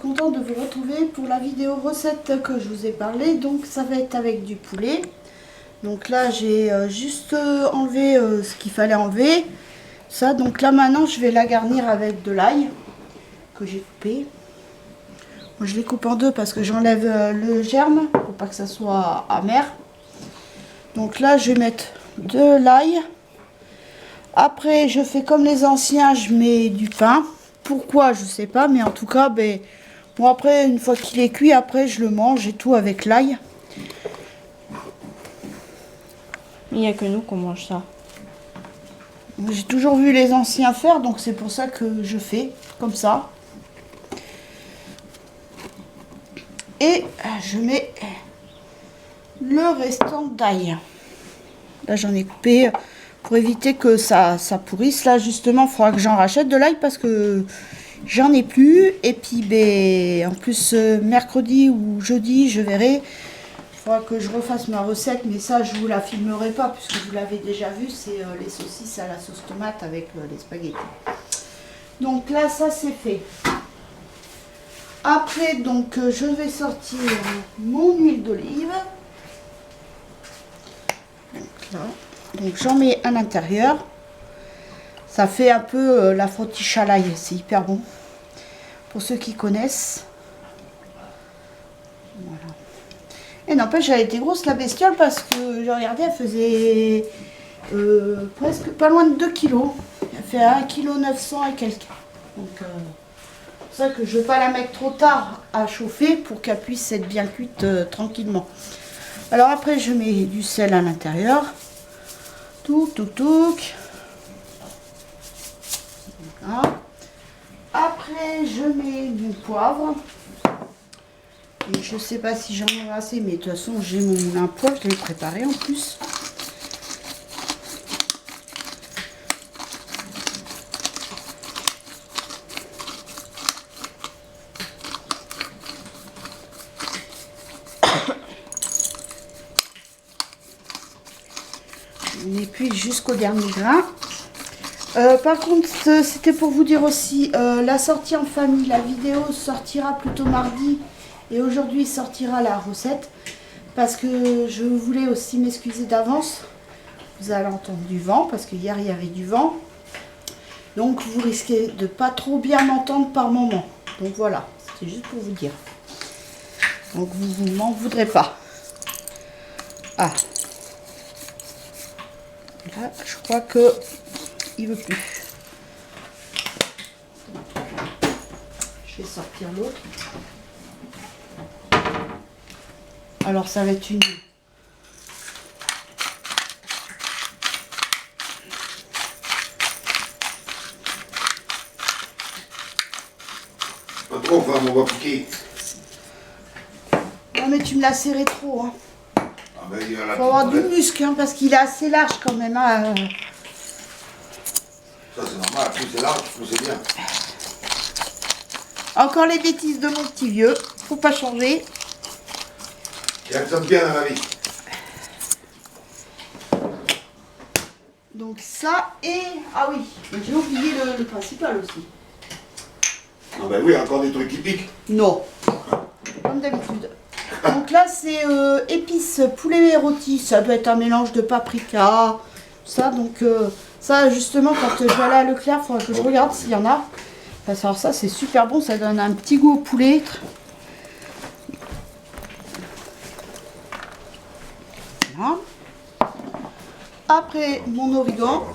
contente de vous retrouver pour la vidéo recette que je vous ai parlé. Donc ça va être avec du poulet. Donc là j'ai juste enlevé ce qu'il fallait enlever. Ça, donc là maintenant je vais la garnir avec de l'ail que j'ai coupé. Moi je les coupe en deux parce que j'enlève le germe pour pas que ça soit amer. Donc là je vais mettre de l'ail. Après je fais comme les anciens, je mets du pain. Pourquoi je sais pas, mais en tout cas bon, après une fois qu'il est cuit, après je le mange et tout avec l'ail. Il n'y a que nous qu'on mange ça. J'ai toujours vu les anciens faire, donc c'est pour ça que je fais comme ça. Et je mets le restant d'ail. Là j'en ai coupé pour éviter que ça pourrisse. Là justement il faudra que j'en rachète de l'ail parce que j'en ai plus. Et puis en plus mercredi ou jeudi je verrai. Il faudra que je refasse ma recette, mais ça je vous la filmerai pas puisque vous l'avez déjà vu. C'est les saucisses à la sauce tomate avec les spaghettis. Donc là ça c'est fait. Après donc je vais sortir mon huile d'olive. Donc là. Donc j'en mets à l'intérieur. Ça fait un peu la frottiche à l'ail, c'est hyper bon. Pour ceux qui connaissent. Voilà. Et n'empêche, elle était grosse la bestiole parce que j'ai regardé, elle faisait presque pas loin de 2 kg. Elle fait 1,9 kg et quelques. Donc c'est pour ça que je ne veux pas la mettre trop tard à chauffer pour qu'elle puisse être bien cuite tranquillement. Alors après je mets du sel à l'intérieur. Touc, touc, touc. Voilà. Après, je mets du poivre. Et je sais pas si j'en ai assez, mais de toute façon, j'ai mon moulin à poivre, je l'ai préparé en plus. Et puis jusqu'au dernier grain. Par contre, c'était pour vous dire aussi, la sortie en famille, la vidéo sortira plutôt mardi. Et aujourd'hui sortira la recette. Parce que je voulais aussi m'excuser d'avance. Vous allez entendre du vent, parce que hier il y avait du vent. Donc vous risquez de pas trop bien m'entendre par moment. Donc voilà, c'était juste pour vous dire. Donc vous ne m'en voudrez pas. Ah. Là, je crois que il veut plus. Je vais sortir l'autre. Alors ça va être une. Pas trop, enfin, on va piquer. Non mais tu me l'as serré trop. Hein. Ah ben, il y a la faut avoir du muscle hein, parce qu'il est assez large quand même. Hein. Ça c'est normal, plus c'est large, plus c'est bien. Encore les bêtises de mon petit vieux. Faut pas changer. Il y a que ça de bien dans la vie. Donc ça et... Ah oui, j'ai oublié le principal aussi. Ah ben oui, encore des trucs qui piquent. Non, comme d'habitude. Donc là c'est épices poulet rôti. Ça doit être un mélange de paprika, ça. Donc ça justement quand je vais aller à Leclerc, il faudra que je regarde s'il y en a. Parce que alors ça c'est super bon, ça donne un petit goût au poulet. Voilà. Après mon origan.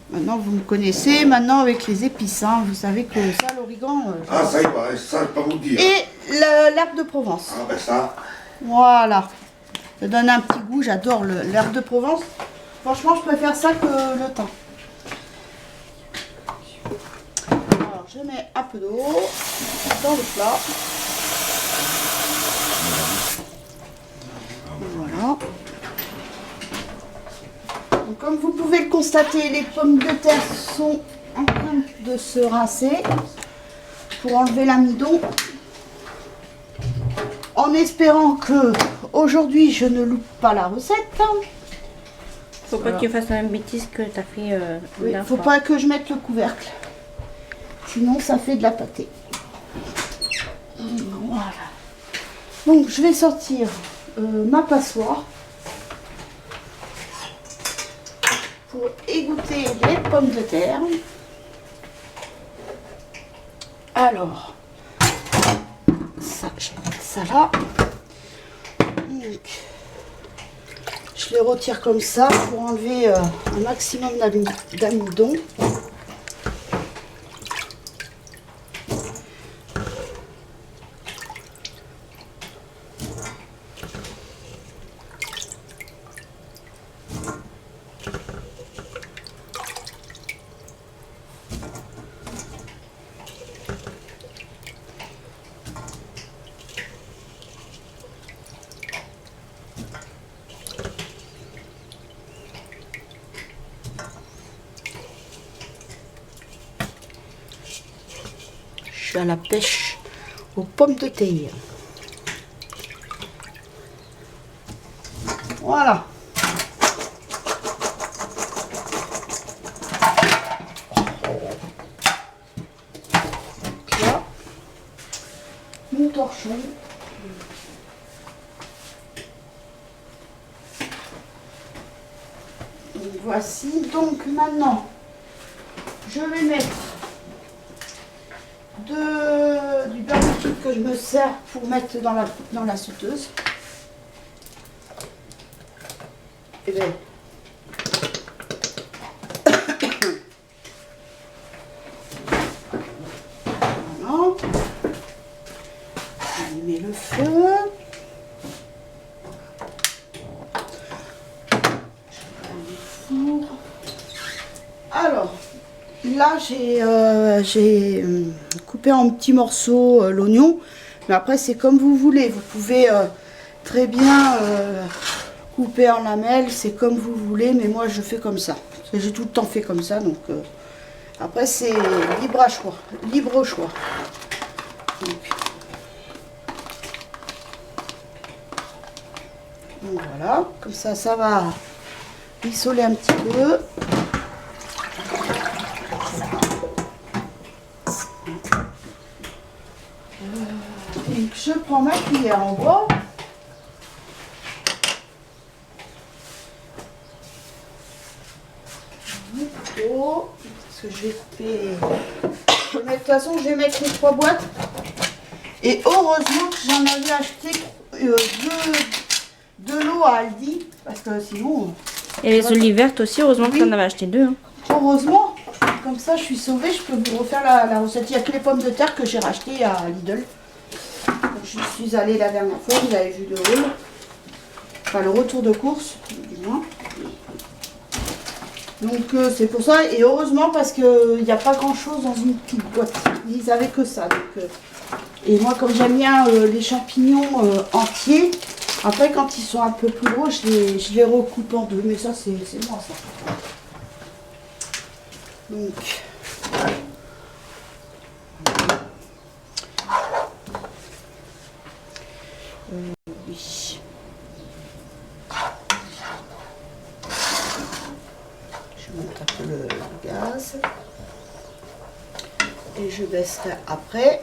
Maintenant vous me connaissez, maintenant avec les épices, hein, vous savez que ça l'origan. Ah ça y va, ça je peux pas vous le dire. Et l'herbe de Provence. Ah ben ça. Voilà. Ça donne un petit goût, j'adore l'herbe de Provence. Franchement je préfère ça que le thym. Alors je mets un peu d'eau dans le plat. Voilà. Donc, comme vous pouvez le constater, les pommes de terre sont en train de se rincer pour enlever l'amidon. En espérant que aujourd'hui je ne loupe pas la recette. Faut pas que tu fasses la même bêtise que tu as fait Oui, la faut fois. pas que je mette le couvercle. Sinon, ça fait de la pâtée. Voilà. Donc, je vais sortir ma passoire pour égoutter les pommes de terre. Alors, ça, je vais mettre ça là. Donc, je les retire comme ça pour enlever un maximum d'amidon. Je suis à la pêche aux pommes de terre. Voilà. Là, mon torchon. Donc, voici. Donc maintenant, je vais mettre du beurre liquide que je me sers pour mettre dans la sauteuse. Et bien, voilà. On met le feu. Alors, là j'ai coupé en petits morceaux l'oignon, mais après c'est comme vous voulez. Vous pouvez très bien couper en lamelles, c'est comme vous voulez, mais moi je fais comme ça. Parce que j'ai tout le temps fait comme ça, donc après c'est libre à choix, libre au choix. Donc voilà, comme ça, ça va rissoler un petit peu. Et je prends ma cuillère en bois. Parce que je vais couper. De toute façon, je vais mettre les 3 boîtes. Et heureusement que j'en avais acheté deux lots à Aldi. Parce que sinon. Et les olives vertes aussi, heureusement que Oui. tu en avais acheté 2. Hein. Heureusement, comme ça je suis sauvée, je peux vous refaire la recette. Il n'y a que les pommes de terre que j'ai rachetées à Lidl. Donc, je suis allée la dernière fois, vous avez vu le haul. Enfin le retour de course, du moins. Donc c'est pour ça, et heureusement parce qu'il n'y a pas grand chose dans une petite boîte. Ils n'avaient que ça. Donc, et moi comme j'aime bien les champignons entiers, après quand ils sont un peu plus gros, je les recoupe en deux. Mais ça c'est moi ça. Donc, oui. Je monte un peu le gaz. Et je baisserai après.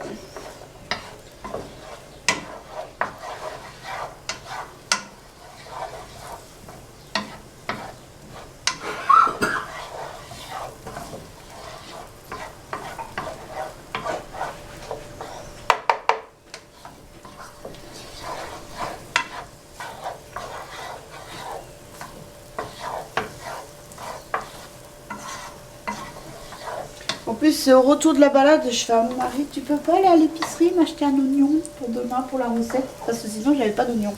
En plus, au retour de la balade, je fais à mon mari, tu peux pas aller à l'épicerie m'acheter un oignon pour demain pour la recette, parce que sinon j'avais pas d'oignon.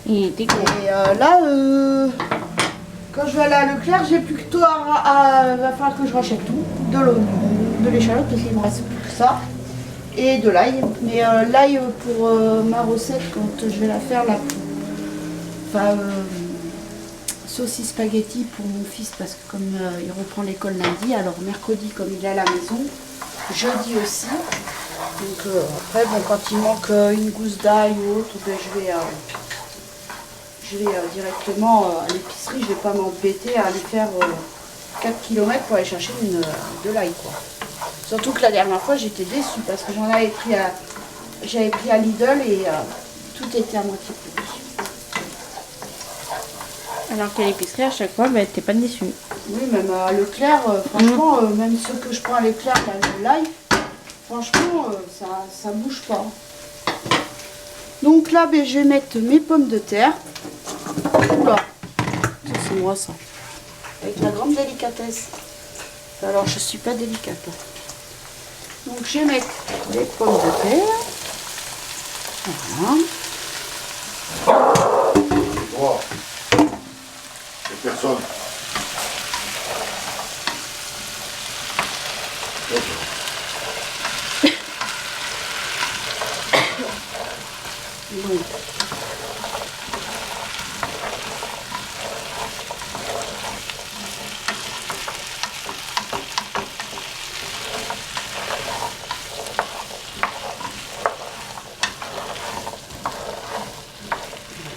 Il était gros. Et là, quand je vais aller à Leclerc, j'ai plus que tout va falloir que je rachète tout, de l'oignon, de l'échalote, parce qu'il me reste plus que ça, et de l'ail. Mais l'ail pour ma recette, quand je vais la faire, là, enfin, saucisse spaghetti pour mon fils parce que comme il reprend l'école lundi, alors mercredi comme il est à la maison, jeudi aussi. Donc après bon, quand il manque une gousse d'ail ou autre, ben, je vais directement à l'épicerie. Je vais pas m'embêter à aller faire 4 km pour aller chercher de l'ail, quoi. Surtout que la dernière fois j'étais déçue parce que j'avais pris à Lidl et tout était à moitié prix. Alors qu'à l'épicerie, à chaque fois, t'es pas déçu. Oui, même à Leclerc, franchement, même ceux que je prends à Leclerc, le l'ail, franchement, ça bouge pas. Donc là, je vais mettre mes pommes de terre. Oula, ça c'est moi ça. Avec la grande délicatesse. Alors, je suis pas délicate. Donc, je vais mettre les pommes de terre. Voilà. Wow. Il y a personne. Donc,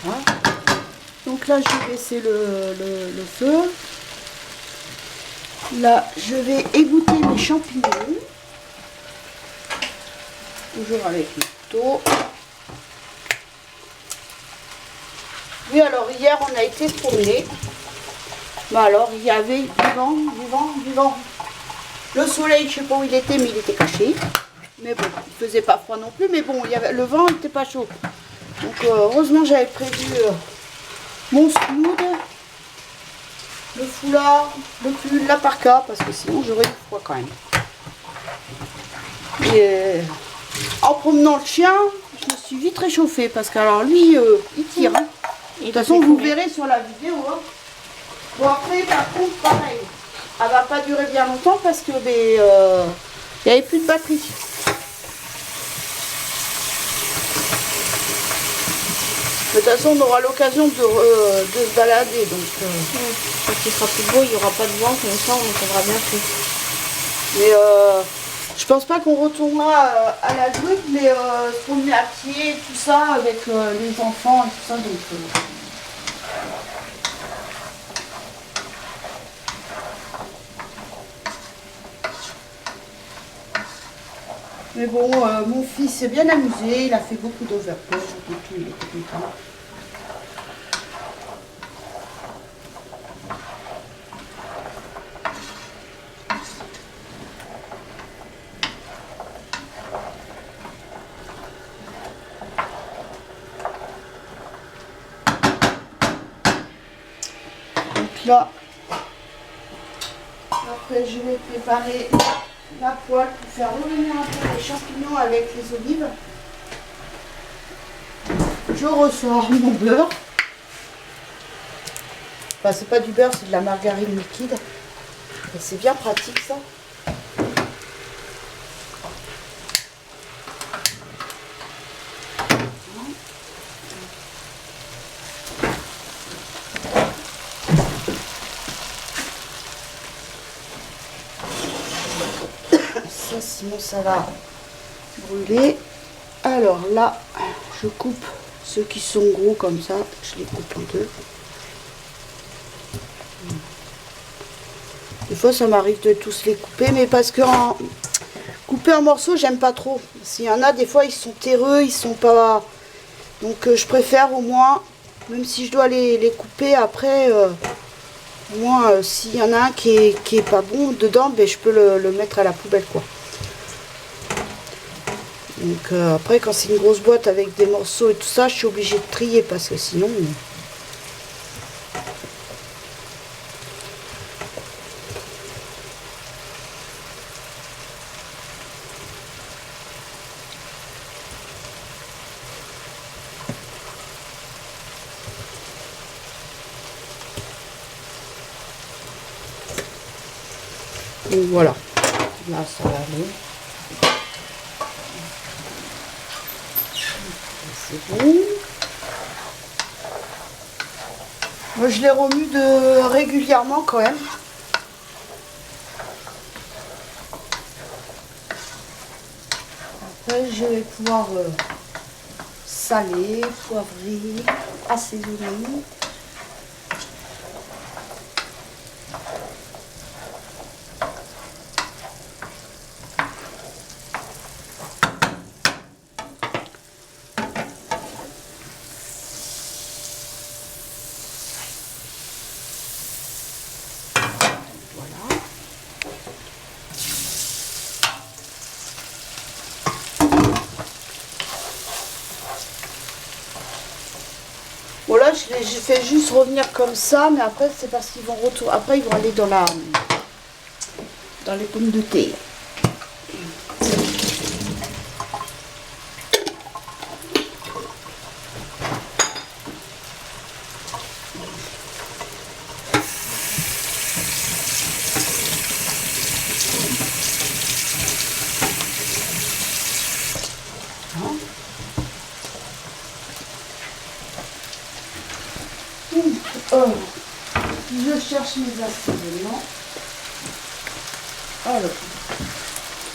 voilà. Donc là, je vais baisser le feu. Là, je vais égoutter mes champignons. Toujours avec le couteau. Oui, alors hier, on a été se promener. Bah alors, il y avait du vent, du vent. Le soleil, je sais pas où il était, mais il était caché. Mais bon, il faisait pas froid non plus. Mais bon, le vent n'était pas chaud. Donc, heureusement, j'avais prévu mon snood, le foulard, le pull, la parka, parce que sinon, j'aurais eu froid quand même. Et en promenant le chien, je me suis vite réchauffée, parce que alors lui, il tire. Hein. De toute façon, vous verrez sur la vidéo. Hein. Bon, après, par contre, pareil. Elle va pas durer bien longtemps parce que il n'y avait plus de batterie. De toute façon, on aura l'occasion de se balader. Donc, Quand il sera plus beau, il n'y aura pas de vent, comme ça, on entendra bien tout. mais je pense pas qu'on retournera à la grue, mais se promener à pied, tout ça, avec les enfants et tout ça. Donc, mais bon, mon fils s'est bien amusé, il a fait beaucoup d'overpost, et tout, il était content. Donc là, après je vais préparer la poêle pour faire revenir un peu les champignons avec les olives. Je ressors mon beurre. Enfin, c'est pas du beurre, c'est de la margarine liquide. Et c'est bien pratique ça. Ça, sinon ça va brûler. Alors là, je coupe ceux qui sont gros comme ça, je les coupe en deux. Des fois ça m'arrive de tous les couper, mais parce que couper en morceaux j'aime pas trop. S'il y en a des fois ils sont terreux, ils sont pas. Donc je préfère au moins, même si je dois les couper après, au moins s'il y en a un qui est pas bon dedans, ben, je peux le mettre à la poubelle quoi. Donc après quand c'est une grosse boîte avec des morceaux et tout ça, je suis obligée de trier parce que sinon... Donc voilà, là ça va aller. C'est bon. Moi je les remue régulièrement quand même. Après je vais pouvoir saler, poivrer. assaisonner. Voilà, je les fais juste revenir comme ça, mais après c'est parce qu'ils vont retourner. Après ils vont aller dans les pommes de terre. Oh, je cherche mes assaisonnements. Alors,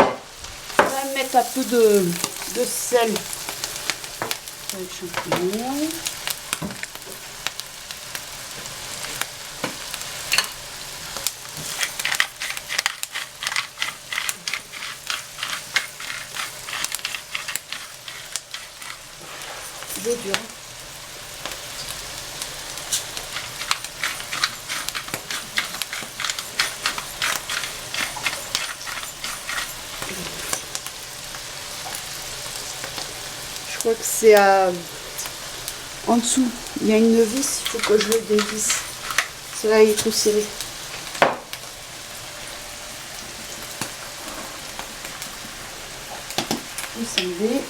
on va mettre un peu de sel avec champignons. C'est dur. Je crois que c'est en dessous. Il y a une vis, il faut que je le dévisse. Celui-là il est trop serré. Vous savez.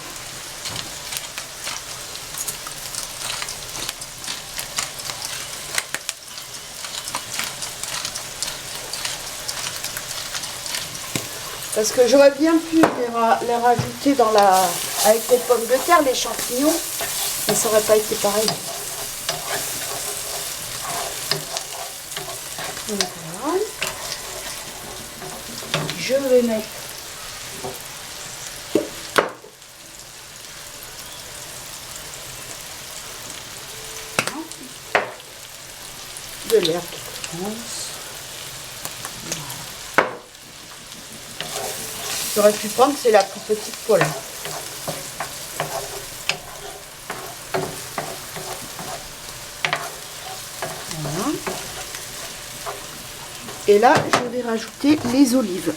Parce que j'aurais bien pu les rajouter dans avec les pommes de terre, les champignons, mais ça n'aurait pas été pareil. Voilà. Je vais mettre de l'herbe de France. J'aurais pu prendre, c'est la plus petite poêle. Voilà. Et là, je vais rajouter les olives.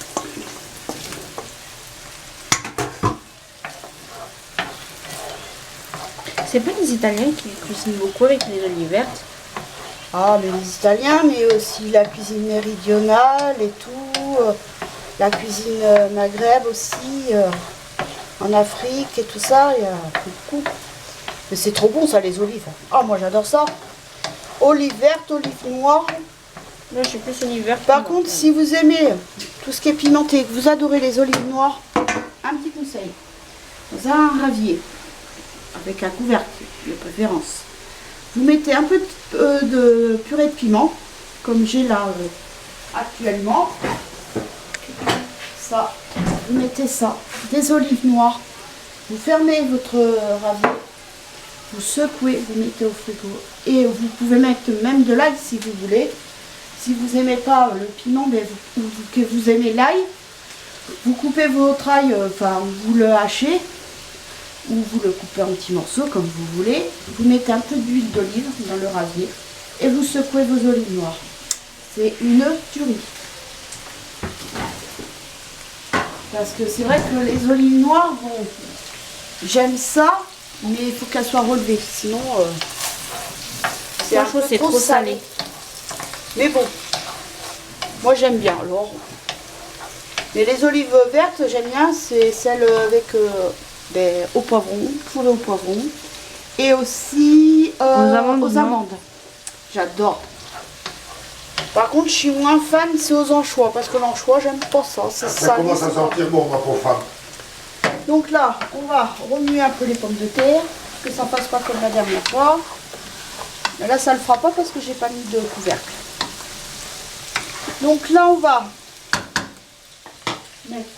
C'est pas les Italiens qui cuisinent beaucoup avec les olives vertes? Ah, mais les Italiens, mais aussi la cuisine méridionale et tout. La cuisine Maghreb aussi, en Afrique et tout ça, il y a beaucoup. Mais c'est trop bon ça, les olives. Ah, moi j'adore ça. Olives vertes, olives noires. Moi je suis plus olive verte. Par contre, si vous aimez tout ce qui est pimenté, que vous adorez les olives noires, un petit conseil. Dans un ravier, avec un couvercle de préférence, vous mettez un peu de purée de piment, comme j'ai là actuellement. Ça, vous mettez ça, des olives noires, vous fermez votre ravier, vous secouez, vous mettez au frigo et vous pouvez mettre même de l'ail si vous voulez. Si vous n'aimez pas le piment, mais que vous aimez l'ail, vous coupez votre ail, enfin vous le hachez ou vous le coupez en petits morceaux comme vous voulez. Vous mettez un peu d'huile d'olive dans le ravier et vous secouez vos olives noires. C'est une tuerie. Parce que c'est vrai que les olives noires, bon, j'aime ça, mais il faut qu'elles soient relevées, sinon c'est trop salé. Mais bon, moi j'aime bien. Alors, mais les olives vertes, j'aime bien, c'est celles avec au poivron, poulet au poivron, et aussi aux amandes. J'adore. Par contre, je suis moins fan, c'est aux anchois, parce que l'anchois, j'aime pas ça. Ça commence à sentir bon, ma pauvre femme. Donc là, on va remuer un peu les pommes de terre, que ça passe pas comme la dernière fois. Mais là, ça le fera pas parce que j'ai pas mis de couvercle. Donc là, on va mettre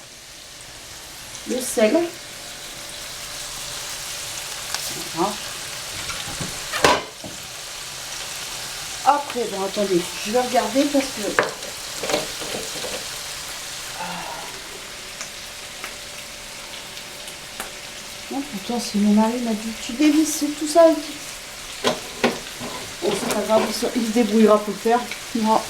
le sel. Voilà. après, bon attendez, je vais regarder parce que... Non, pourtant si mon mari m'a dit tu dévisses tout ça. Bon, c'est pas grave, il se débrouillera pour le faire. Moi.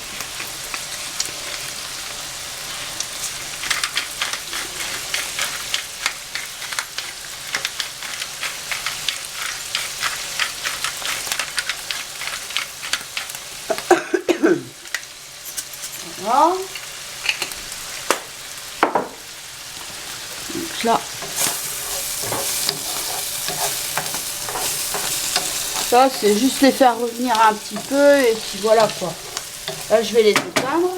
Voilà. Donc là. Ça, c'est juste les faire revenir un petit peu et puis voilà quoi. Là, je vais les éteindre.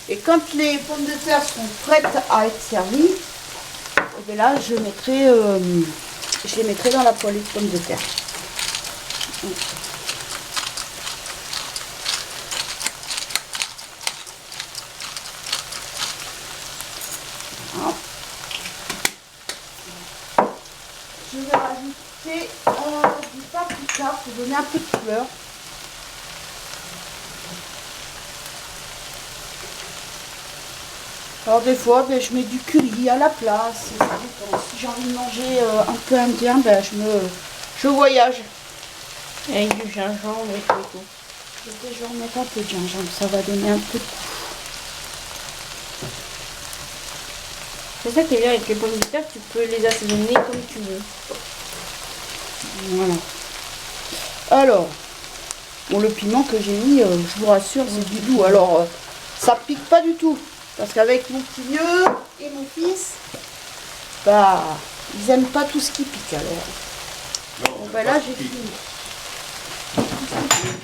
Et quand les pommes de terre sont prêtes à être servies, et bien là, je les mettrai dans la poêlée de pommes de terre. Voilà. Je vais rajouter du paprika pour donner un peu de couleur. Alors des fois, ben, je mets du curry à la place. Ça dépend. Si j'ai envie de manger un peu indien, ben, je voyage. Avec du gingembre et tout. Je vais remettre un peu de gingembre, ça va donner un peu de goût. C'est ça qui est bien avec les pommes de terre, tu peux les assaisonner comme tu veux. Voilà. Alors, bon, le piment que j'ai mis, je vous rassure, c'est du doux. Alors, ça pique pas du tout. Parce qu'avec mon petit vieux et mon fils, bah, ils aiment pas tout ce qui pique. Alors, bon, bah, là, j'ai fini.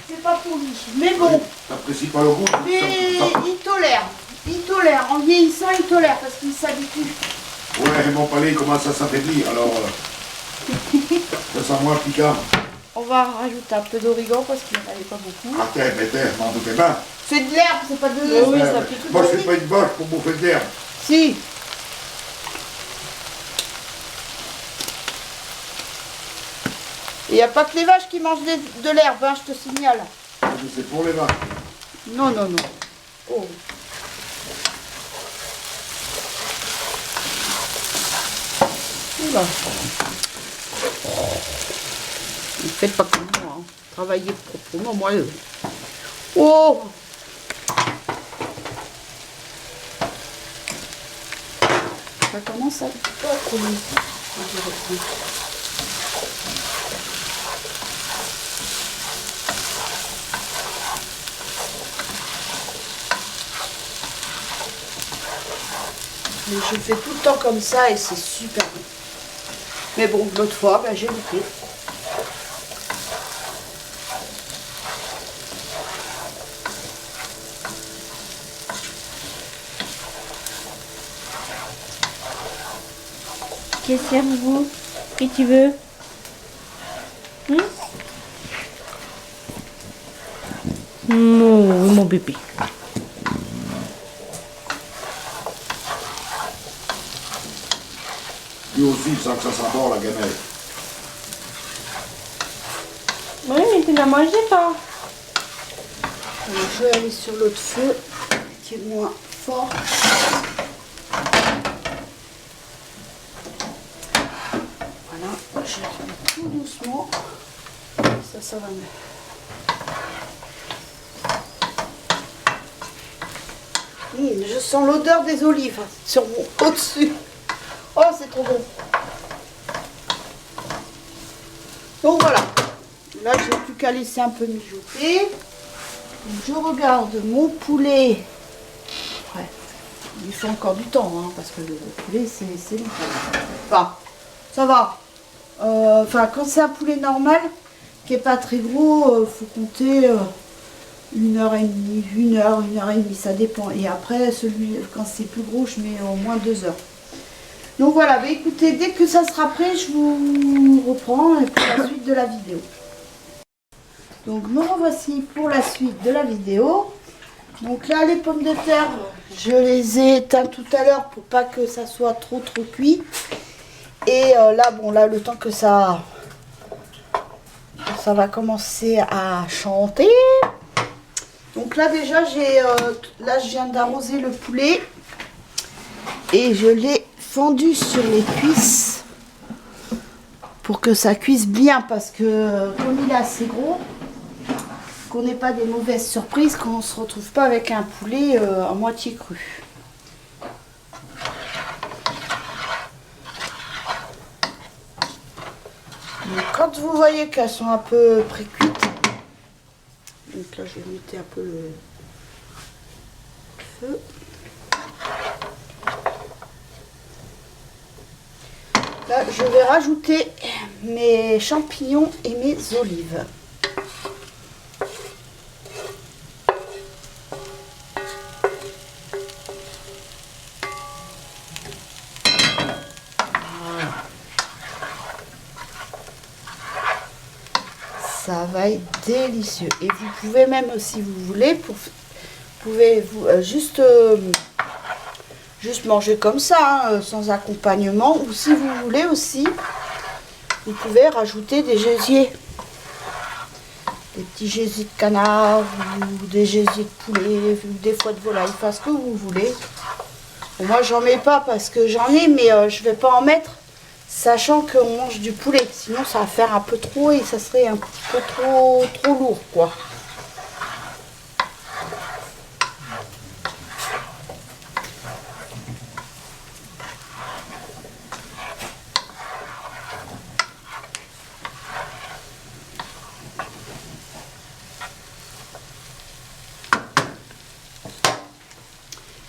C'est pas pour lui. Mais bon, T'apprécies pas le goût? mais il tolère. Il tolère. En vieillissant, il tolère parce qu'il s'habitue. Ouais, mon palais commence à s'affaiblir, alors ça sent moins piquant. On va rajouter un peu d'origan parce qu'il n'y en avait pas beaucoup. Ah, t'es, m'en doutais pas. C'est de l'herbe, c'est pas de... Oui, Ouais, ça mais pique. moi, je suis pas une vache pour bouffer de l'herbe. Si. Il n'y a pas que les vaches qui mangent de l'herbe, hein, je te signale. C'est pour les vaches. Non, non, non. Oh. Oula. Ne faites pas comme moi. Hein. Travaillez proprement, moi. Oh. Ça commence à pas trop vite. Mais je fais tout le temps comme ça et c'est super bon. Mais bon, l'autre fois, ben, j'ai loupé. Qu'est-ce qu'il y a, Boubou? Que tu veux? Non, mon bébé. Lui aussi, il sent que ça sent bon, la gamelle. Oui, mais tu n'as mangé pas. Alors, je vais aller sur l'autre feu, qui est moins fort. Voilà, je vais tout doucement. Ça va mieux. Je sens l'odeur des olives sur mon au-dessus. Oh, c'est trop bon. Donc voilà. Là, j'ai plus qu'à laisser un peu mijoter. Donc, je regarde mon poulet. Ouais, il faut encore du temps, hein, parce que le poulet, c'est long. Enfin, ça va. Enfin, quand c'est un poulet normal, qui n'est pas très gros, faut compter 1h30, 1h et demie, ça dépend. Et après, celui, quand c'est plus gros, je mets au moins 2 heures. Donc voilà, bah écoutez, dès que ça sera prêt, je vous reprends pour la suite de la vidéo. Donc me revoici pour la suite de la vidéo. Donc là, les pommes de terre, je les ai éteintes tout à l'heure pour pas que ça soit trop cuit. Et là, bon, là, le temps que ça ça va commencer à chanter. Donc là déjà là je viens d'arroser le poulet et je l'ai fendu sur les cuisses pour que ça cuise bien, parce que comme il est assez gros, qu'on n'ait pas des mauvaises surprises, qu'on ne se retrouve pas avec un poulet à moitié cru. Donc, quand vous voyez qu'elles sont un peu pré-cuites, donc là je vais monter un peu le feu. Là je vais rajouter mes champignons et mes olives. Ça va être délicieux. Et vous pouvez même, si vous voulez, juste manger comme ça, hein, sans accompagnement. Ou si vous voulez aussi, vous pouvez rajouter des gésiers. Des petits gésiers de canard, ou des gésiers de poulet, ou des foies de volaille, enfin ce que vous voulez. Bon, moi j'en mets pas parce que j'en ai, mais je vais pas en mettre. Sachant qu'on mange du poulet, sinon ça va faire un peu trop et ça serait un petit peu trop lourd, quoi.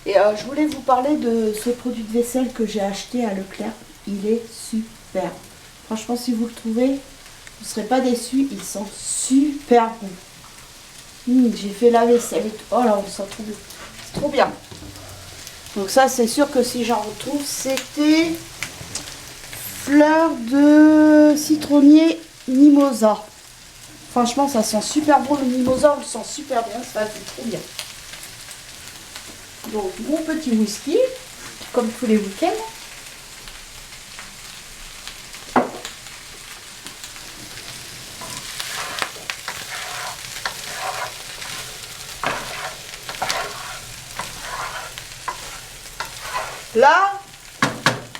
Et je voulais vous parler de ce produit de vaisselle que j'ai acheté à Leclerc. Il est super. Franchement, si vous le trouvez, vous ne serez pas déçus. Ils sont super bons. J'ai fait la vaisselle et tout. Oh là, on sent trop bien. C'est trop bien. Donc ça, c'est sûr que si j'en retrouve, c'était fleur de citronnier mimosa. Franchement, ça sent super bon. Le mimosa, on le sent super bien. Ça fait trop bien. Donc, mon petit whisky, comme tous les week-ends. Là,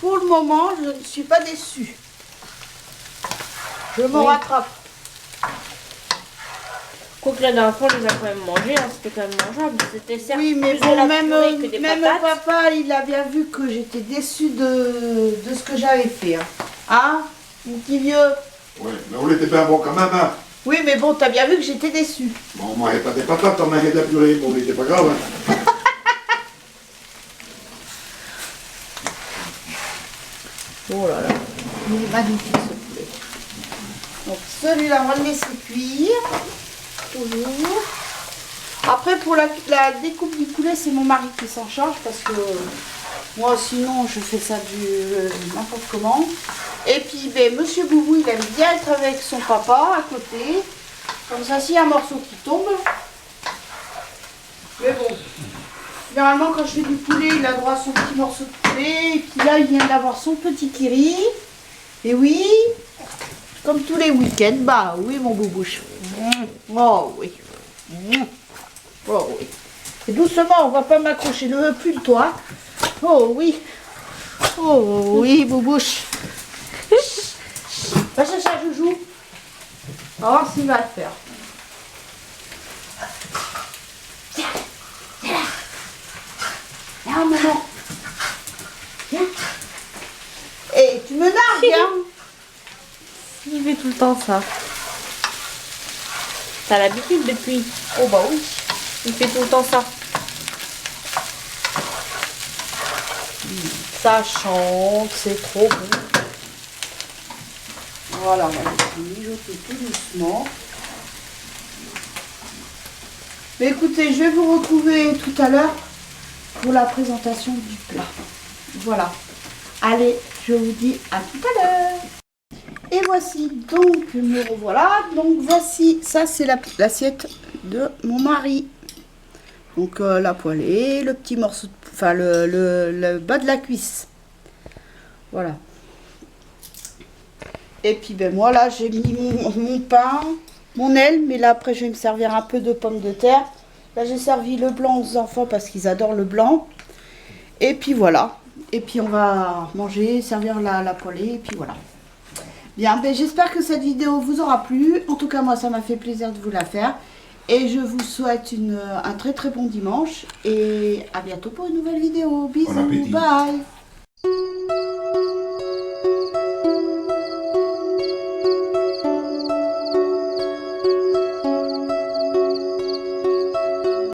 pour le moment, je ne suis pas déçue. Je me rattrape. Quoique la dernière fois, on les a quand même mangés, hein, c'était quand même mangeable. C'était certes Oui, mais plus de bon, la même purée que des patates. papa, il a bien vu que j'étais déçue de ce que j'avais fait. Hein, mon petit vieux? Ouais, mais on était bien bon quand même, hein. Oui, mais bon, t'as bien vu que j'étais déçue. Bon, on mangeait pas des patates, on mangeait de la purée, bon, mais c'est pas grave, hein. Oh là là, il est magnifique ce poulet. Donc celui-là, on va le laisser cuire. Toujours. Après, pour la découpe du poulet, c'est mon mari qui s'en charge parce que moi, sinon, je fais ça n'importe comment. Et puis, ben, Monsieur Boubou, il aime bien être avec son papa à côté. Comme ça, s'il y a un morceau qui tombe. Mais bon, généralement, quand je fais du poulet, il a droit à son petit morceau de poulet. Et puis là, il vient d'avoir son petit kiri. Et oui, comme tous les week-ends, bah oui, mon boubouche. Oh oui. Oh oui. Et doucement, on va pas m'accrocher le pull, toi. Oh oui. Oh oui, boubouche. Va chercher un joujou. On va voir s'il va le faire. Viens. Viens là. Viens, maman. Viens. Et tu me nargues, hein. Il fait tout le temps ça. T'as l'habitude depuis. Oh bah oui. Il fait tout le temps ça. Ça chante, c'est trop bon. Voilà, on va le mijoter tout doucement. Mais écoutez, je vais vous retrouver tout à l'heure pour la présentation du plat. Voilà. Allez, je vous dis à tout à l'heure. Et voici donc, me revoilà. Donc voici, ça c'est l'assiette de mon mari. Donc la poêlée, le petit morceau, enfin le bas de la cuisse. Voilà. Et puis ben moi là j'ai mis mon pain, mon aile, mais là après je vais me servir un peu de pommes de terre. Là j'ai servi le blanc aux enfants parce qu'ils adorent le blanc. Et puis voilà. Et puis on va manger, servir la poêlée, et puis voilà. Bien, ben j'espère que cette vidéo vous aura plu. En tout cas moi ça m'a fait plaisir de vous la faire. Et je vous souhaite un très très bon dimanche. Et à bientôt pour une nouvelle vidéo. Bisous, Bon appétit. bye.